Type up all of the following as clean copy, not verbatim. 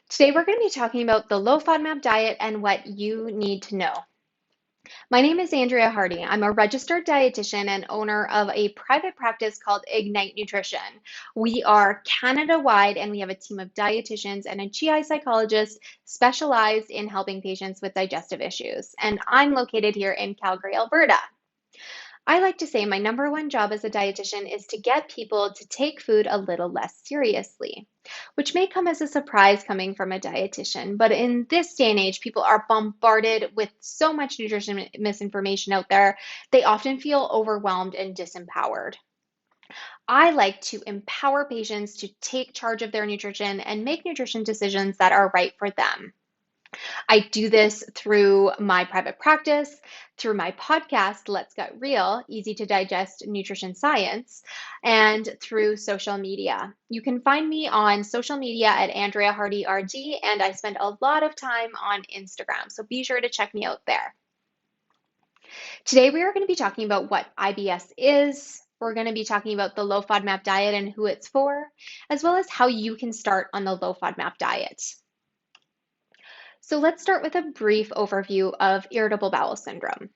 Today, we're going to be talking about the low FODMAP diet and what you need to know. My name is Andrea Hardy. I'm a registered dietitian and owner of a private practice called Ignite Nutrition. We are Canada-wide and we have a team of dietitians and a GI psychologist specialized in helping patients with digestive issues. And I'm located here in Calgary, Alberta. I like to say my number one job as a dietitian is to get people to take food a little less seriously, which may come as a surprise coming from a dietitian. But in this day and age, people are bombarded with so much nutrition misinformation out there, they often feel overwhelmed and disempowered. I like to empower patients to take charge of their nutrition and make nutrition decisions that are right for them. I do this through my private practice, through my podcast, Let's Get Real, Easy to Digest Nutrition Science, and through social media. You can find me on social media at Andrea Hardy RD, and I spend a lot of time on Instagram, so be sure to check me out there. Today, we are going to be talking about what IBS is. We're going to be talking about the low FODMAP diet and who it's for, as well as how you can start on the low FODMAP diet. So let's start with a brief overview of irritable bowel syndrome.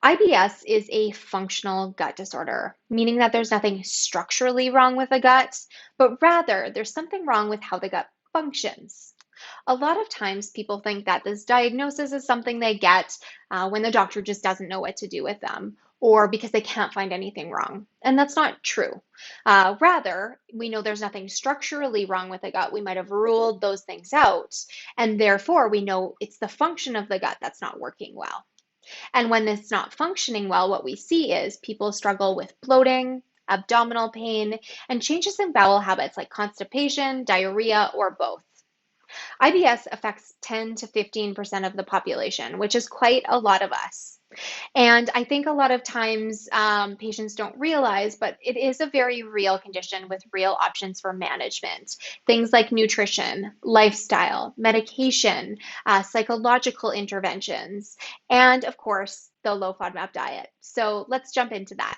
IBS is a functional gut disorder, meaning that there's nothing structurally wrong with the gut, but rather there's something wrong with how the gut functions. A lot of times people think that this diagnosis is something they get when the doctor just doesn't know what to do with them, or because they can't find anything wrong. And that's not true. Rather, we know there's nothing structurally wrong with the gut. We might have ruled those things out, and therefore we know it's the function of the gut that's not working well. And when it's not functioning well, what we see is people struggle with bloating, abdominal pain, and changes in bowel habits like constipation, diarrhea, or both. IBS affects 10 to 15% of the population, which is quite a lot of us. And I think a lot of times patients don't realize, but it is a very real condition with real options for management. Things like nutrition, lifestyle, medication, psychological interventions, and of course, the low FODMAP diet. So let's jump into that.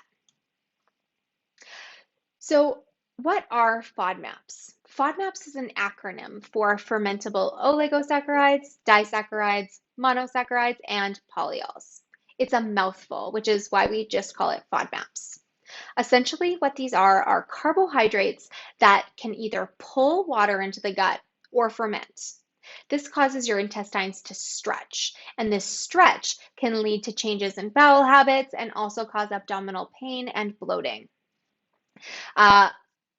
So what are FODMAPs? FODMAPs is an acronym for fermentable oligosaccharides, disaccharides, monosaccharides, and polyols. It's a mouthful, which is why we just call it FODMAPs. Essentially, what these are carbohydrates that can either pull water into the gut or ferment. This causes your intestines to stretch, and this stretch can lead to changes in bowel habits and also cause abdominal pain and bloating.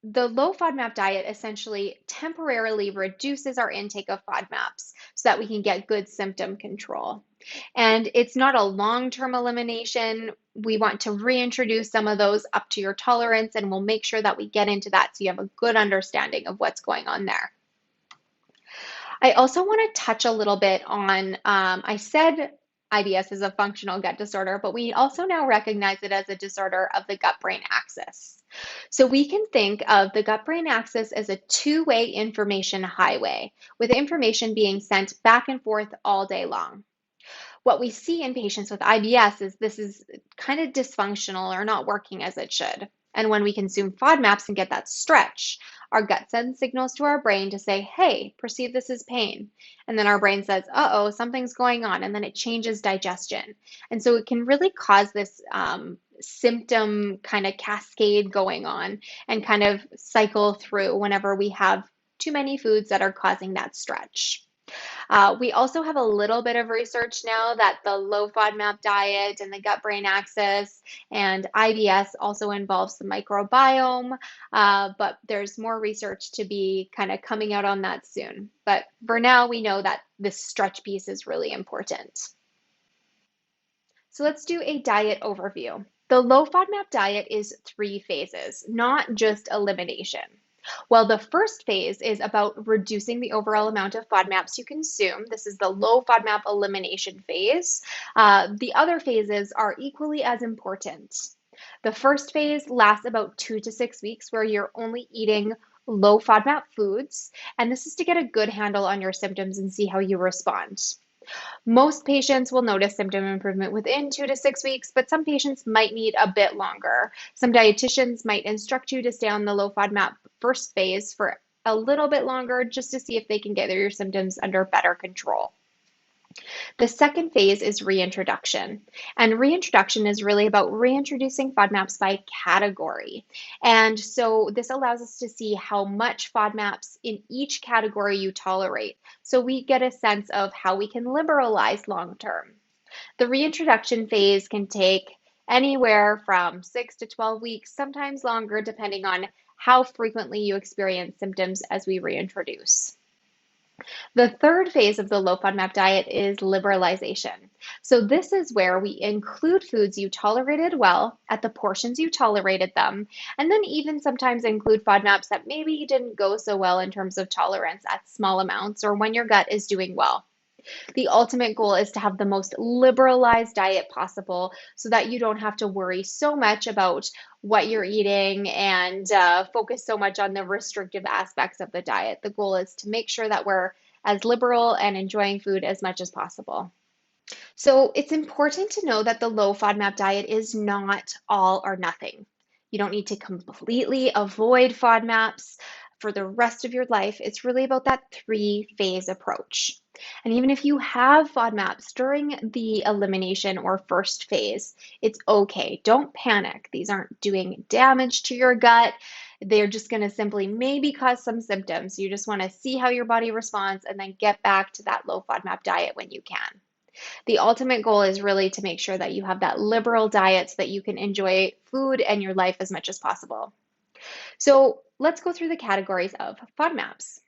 The low FODMAP diet essentially temporarily reduces our intake of FODMAPs so that we can get good symptom control. And it's not a long-term elimination. We want to reintroduce some of those up to your tolerance, and we'll make sure that we get into that so you have a good understanding of what's going on there. I also want to touch a little bit on, I said IBS is a functional gut disorder, but we also now recognize it as a disorder of the gut-brain axis. So we can think of the gut-brain axis as a two-way information highway, with information being sent back and forth all day long. What we see in patients with IBS is this is kind of dysfunctional or not working as it should. And when we consume FODMAPs and get that stretch, our gut sends signals to our brain to say, hey, perceive this as pain. And then our brain says, uh-oh, something's going on. And then it changes digestion. And so it can really cause this symptom kind of cascade going on and kind of cycle through whenever we have too many foods that are causing that stretch. We also have a little bit of research now that the low FODMAP diet and the gut-brain axis and IBS also involves the microbiome, but there's more research to be kind of coming out on that soon. But for now, we know that this stretch piece is really important. So let's do a diet overview. The low FODMAP diet is 3 phases, not just elimination. Well, the first phase is about reducing the overall amount of FODMAPs you consume. This is the low FODMAP elimination phase. The other phases are equally as important. The first phase lasts about 2 to 6 weeks where you're only eating low FODMAP foods, and this is to get a good handle on your symptoms and see how you respond. Most patients will notice symptom improvement within 2 to 6 weeks, but some patients might need a bit longer. Some dietitians might instruct you to stay on the low FODMAP first phase for a little bit longer just to see if they can get your symptoms under better control. The second phase is reintroduction. And reintroduction is really about reintroducing FODMAPs by category. And so this allows us to see how much FODMAPs in each category you tolerate. So we get a sense of how we can liberalize long term. The reintroduction phase can take anywhere from 6 to 12 weeks, sometimes longer, depending on how frequently you experience symptoms as we reintroduce. The third phase of the low FODMAP diet is liberalization. So this is where we include foods you tolerated well at the portions you tolerated them, and then even sometimes include FODMAPs that maybe didn't go so well in terms of tolerance at small amounts or when your gut is doing well. The ultimate goal is to have the most liberalized diet possible so that you don't have to worry so much about what you're eating and focus so much on the restrictive aspects of the diet. The goal is to make sure that we're as liberal and enjoying food as much as possible. So it's important to know that the low FODMAP diet is not all or nothing. You don't need to completely avoid FODMAPs for the rest of your life. It's really about that three-phase approach. And even if you have FODMAPs during the elimination or first phase, it's okay. Don't panic. These aren't doing damage to your gut. They're just going to simply maybe cause some symptoms. You just want to see how your body responds and then get back to that low FODMAP diet when you can. The ultimate goal is really to make sure that you have that liberal diet so that you can enjoy food and your life as much as possible. So let's go through the categories of FODMAPs.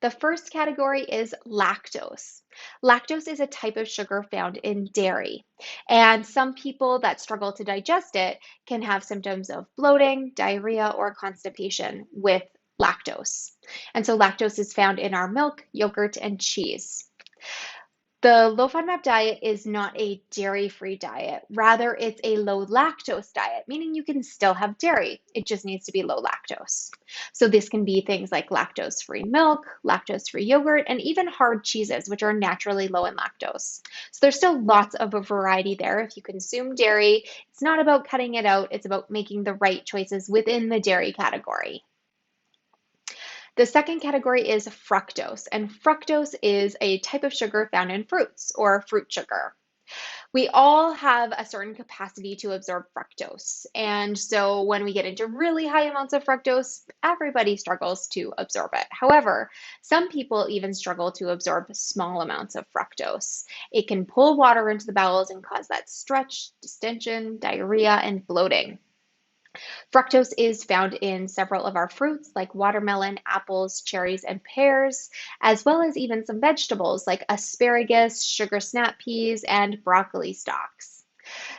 The first category is lactose. Lactose is a type of sugar found in dairy, and some people that struggle to digest it can have symptoms of bloating, diarrhea, or constipation with lactose. And so lactose is found in our milk, yogurt, and cheese. The low FODMAP diet is not a dairy-free diet. Rather, it's a low lactose diet, meaning you can still have dairy. It just needs to be low lactose. So this can be things like lactose-free milk, lactose-free yogurt, and even hard cheeses, which are naturally low in lactose. So there's still lots of a variety there. If you consume dairy, it's not about cutting it out. It's about making the right choices within the dairy category. The second category is fructose, and fructose is a type of sugar found in fruits or fruit sugar. We all have a certain capacity to absorb fructose, and so when we get into really high amounts of fructose, everybody struggles to absorb it. However, some people even struggle to absorb small amounts of fructose. It can pull water into the bowels and cause that stretch, distension, diarrhea, and bloating. Fructose is found in several of our fruits like watermelon, apples, cherries, and pears, as well as even some vegetables like asparagus, sugar snap peas, and broccoli stalks.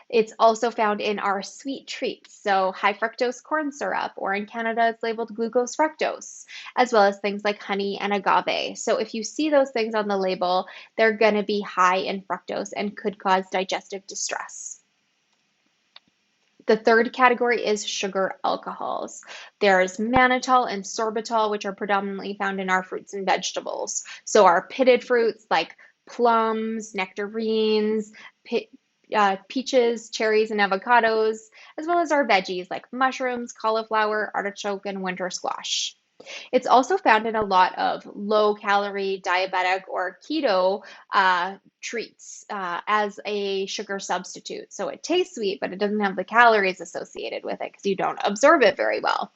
It's also found in our sweet treats, so high fructose corn syrup, or in Canada it's labeled glucose fructose, as well as things like honey and agave. So if you see those things on the label, they're going to be high in fructose and could cause digestive distress. The third category is sugar alcohols. There's mannitol and sorbitol, which are predominantly found in our fruits and vegetables. So our pitted fruits like plums, nectarines, peaches, cherries, and avocados, as well as our veggies like mushrooms, cauliflower, artichoke, and winter squash. It's also found in a lot of low-calorie, diabetic, or keto treats as a sugar substitute. So it tastes sweet, but it doesn't have the calories associated with it because you don't absorb it very well.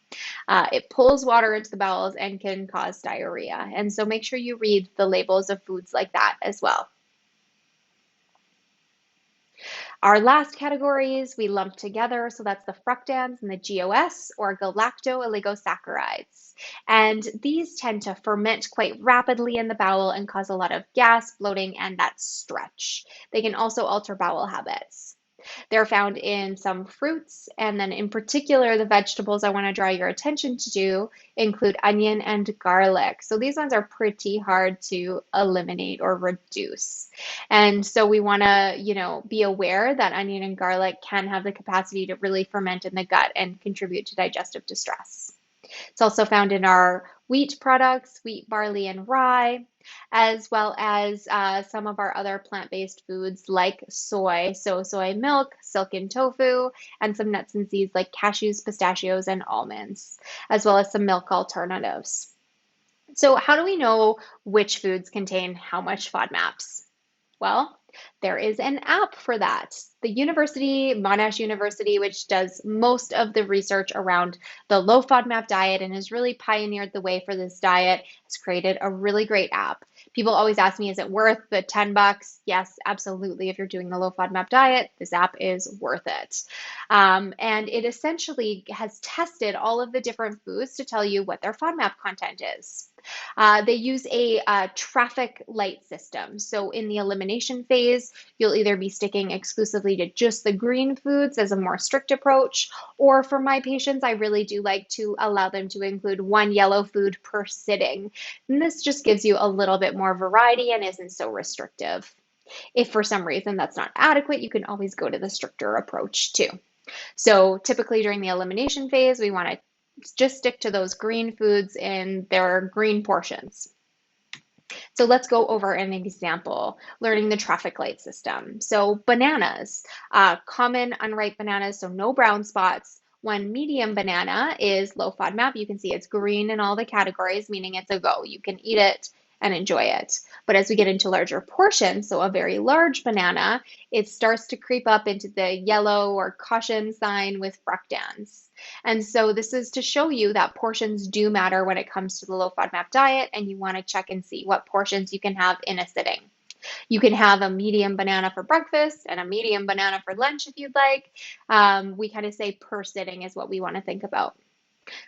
It pulls water into the bowels and can cause diarrhea. And so make sure you read the labels of foods like that as well. Our last categories we lump together, so that's the fructans and the GOS, or galacto-oligosaccharides. And these tend to ferment quite rapidly in the bowel and cause a lot of gas, bloating, and that stretch. They can also alter bowel habits. They're found in some fruits, and then in particular, the vegetables I want to draw your attention to include onion and garlic. So these ones are pretty hard to eliminate or reduce. And so we want to, be aware that onion and garlic can have the capacity to really ferment in the gut and contribute to digestive distress. It's also found in our wheat products, wheat, barley, and rye, as well as some of our other plant-based foods like soy, so soy milk, silken tofu, and some nuts and seeds like cashews, pistachios, and almonds, as well as some milk alternatives. So how do we know which foods contain how much FODMAPs? Well, there is an app for that. The university, Monash University, which does most of the research around the low FODMAP diet and has really pioneered the way for this diet, has created a really great app. People always ask me, is it worth the $10? Yes, absolutely. If you're doing the low FODMAP diet, this app is worth it. And it essentially has tested all of the different foods to tell you what their FODMAP content is. They use a traffic light system. So in the elimination phase, you'll either be sticking exclusively to just the green foods as a more strict approach, or for my patients, I really do like to allow them to include one yellow food per sitting. And this just gives you a little bit more variety and isn't so restrictive. If for some reason that's not adequate, you can always go to the stricter approach too. So typically during the elimination phase, we want to just stick to those green foods in their green portions. So let's go over an example, learning the traffic light system. So bananas, common unripe bananas, so no brown spots. One medium banana is low FODMAP. You can see it's green in all the categories, meaning it's a go. You can eat it and enjoy it. But as we get into larger portions, so a very large banana, it starts to creep up into the yellow or caution sign with fructans. And so this is to show you that portions do matter when it comes to the low FODMAP diet, and you want to check and see what portions you can have in a sitting. You can have a medium banana for breakfast and a medium banana for lunch if you'd like. We kind of say per sitting is what we want to think about.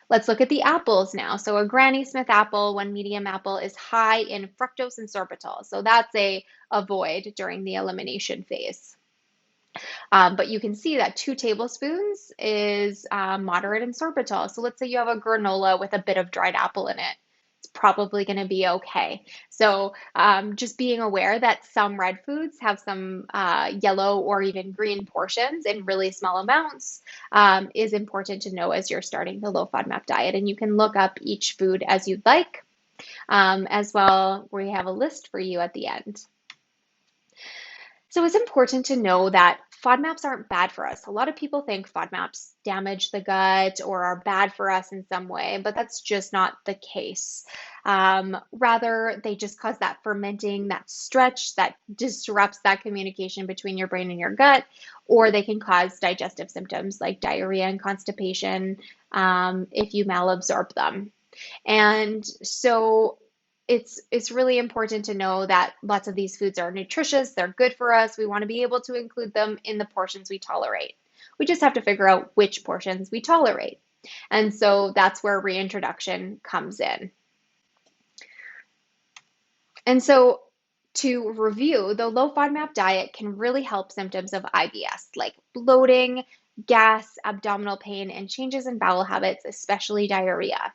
Let's look at the apples now. So a Granny Smith apple, one medium apple, is high in fructose and sorbitol. So that's a avoid during the elimination phase. But you can see that 2 tablespoons is moderate in sorbitol. So let's say you have a granola with a bit of dried apple in it. It's probably going to be okay. So just being aware that some red foods have some yellow or even green portions in really small amounts is important to know as you're starting the low FODMAP diet. And you can look up each food as you'd like. As well, we have a list for you at the end. So it's important to know that FODMAPs aren't bad for us. A lot of people think FODMAPs damage the gut or are bad for us in some way, but that's just not the case. Rather, they just cause that fermenting, that stretch that disrupts that communication between your brain and your gut, or they can cause digestive symptoms like diarrhea and constipation if you malabsorb them. And so it's really important to know that lots of these foods are nutritious, they're good for us. We want to be able to include them in the portions we tolerate. We just have to figure out which portions we tolerate. And so that's where reintroduction comes in. And so to review, the low FODMAP diet can really help symptoms of IBS like bloating, gas, abdominal pain, and changes in bowel habits, especially diarrhea.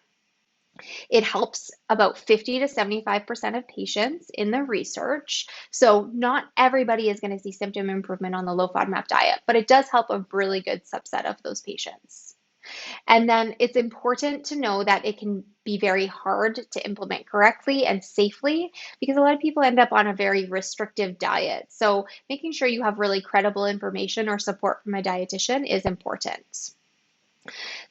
It helps about 50 to 75% of patients in the research. So not everybody is going to see symptom improvement on the low FODMAP diet, but it does help a really good subset of those patients. And then it's important to know that it can be very hard to implement correctly and safely because a lot of people end up on a very restrictive diet. So making sure you have really credible information or support from a dietitian is important.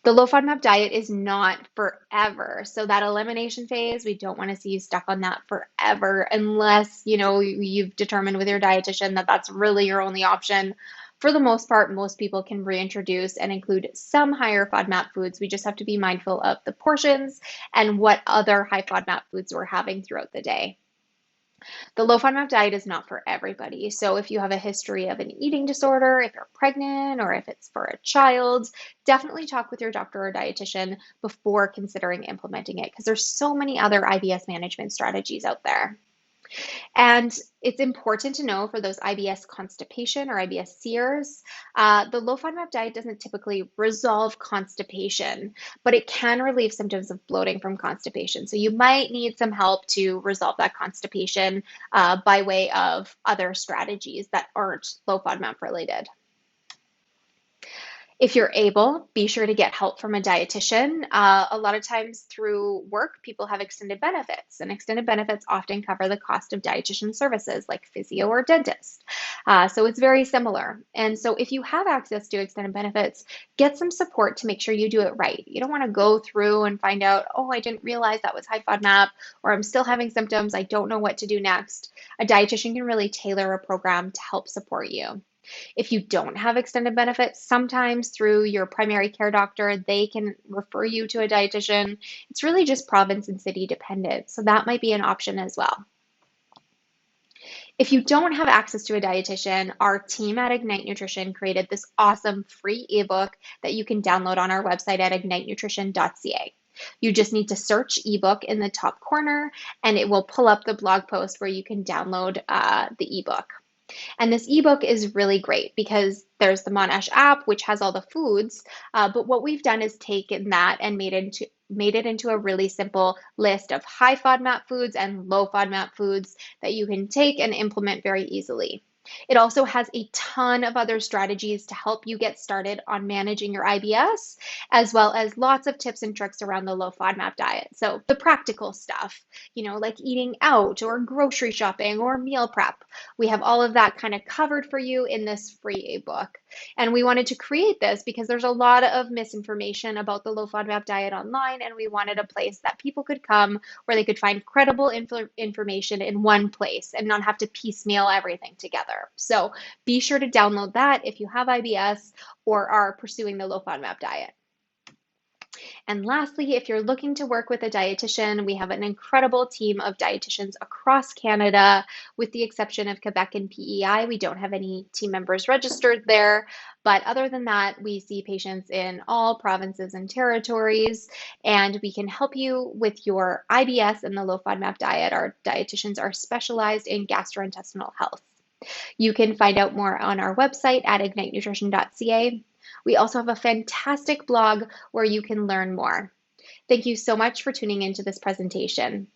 The low FODMAP diet is not forever. So that elimination phase, we don't want to see you stuck on that forever unless, you've determined with your dietitian that that's really your only option. For the most part, most people can reintroduce and include some higher FODMAP foods. We just have to be mindful of the portions and what other high FODMAP foods we're having throughout the day. The low FODMAP diet is not for everybody. So if you have a history of an eating disorder, if you're pregnant, or if it's for a child, definitely talk with your doctor or dietitian before considering implementing it because there's so many other IBS management strategies out there. And it's important to know for those IBS constipation or IBS sears, the low FODMAP diet doesn't typically resolve constipation, but it can relieve symptoms of bloating from constipation. So you might need some help to resolve that constipation by way of other strategies that aren't low FODMAP related. If you're able, be sure to get help from a dietitian. A lot of times through work, people have extended benefits, and extended benefits often cover the cost of dietitian services like physio or dentist. So it's very similar. And so if you have access to extended benefits, get some support to make sure you do it right. You don't want to go through and find out, oh, I didn't realize that was high FODMAP, or I'm still having symptoms. I don't know what to do next. A dietitian can really tailor a program to help support you. If you don't have extended benefits, sometimes through your primary care doctor, they can refer you to a dietitian. It's really just province and city dependent, so that might be an option as well. If you don't have access to a dietitian, our team at Ignite Nutrition created this awesome free ebook that you can download on our website at ignitenutrition.ca. You just need to search ebook in the top corner, and it will pull up the blog post where you can download the ebook. And this ebook is really great because there's the Monash app, which has all the foods, but what we've done is taken that and made it into a really simple list of high FODMAP foods and low FODMAP foods that you can take and implement very easily. It also has a ton of other strategies to help you get started on managing your IBS, as well as lots of tips and tricks around the low FODMAP diet. So the practical stuff, like eating out or grocery shopping or meal prep. We have all of that kind of covered for you in this free ebook. And we wanted to create this because there's a lot of misinformation about the low FODMAP diet online, and we wanted a place that people could come where they could find credible information in one place and not have to piecemeal everything together. So be sure to download that if you have IBS or are pursuing the low FODMAP diet. And lastly, if you're looking to work with a dietitian, we have an incredible team of dietitians across Canada. With the exception of Quebec and PEI, we don't have any team members registered there. But other than that, we see patients in all provinces and territories, and we can help you with your IBS and the low FODMAP diet. Our dietitians are specialized in gastrointestinal health. You can find out more on our website at ignitenutrition.ca. We also have a fantastic blog where you can learn more. Thank you so much for tuning into this presentation.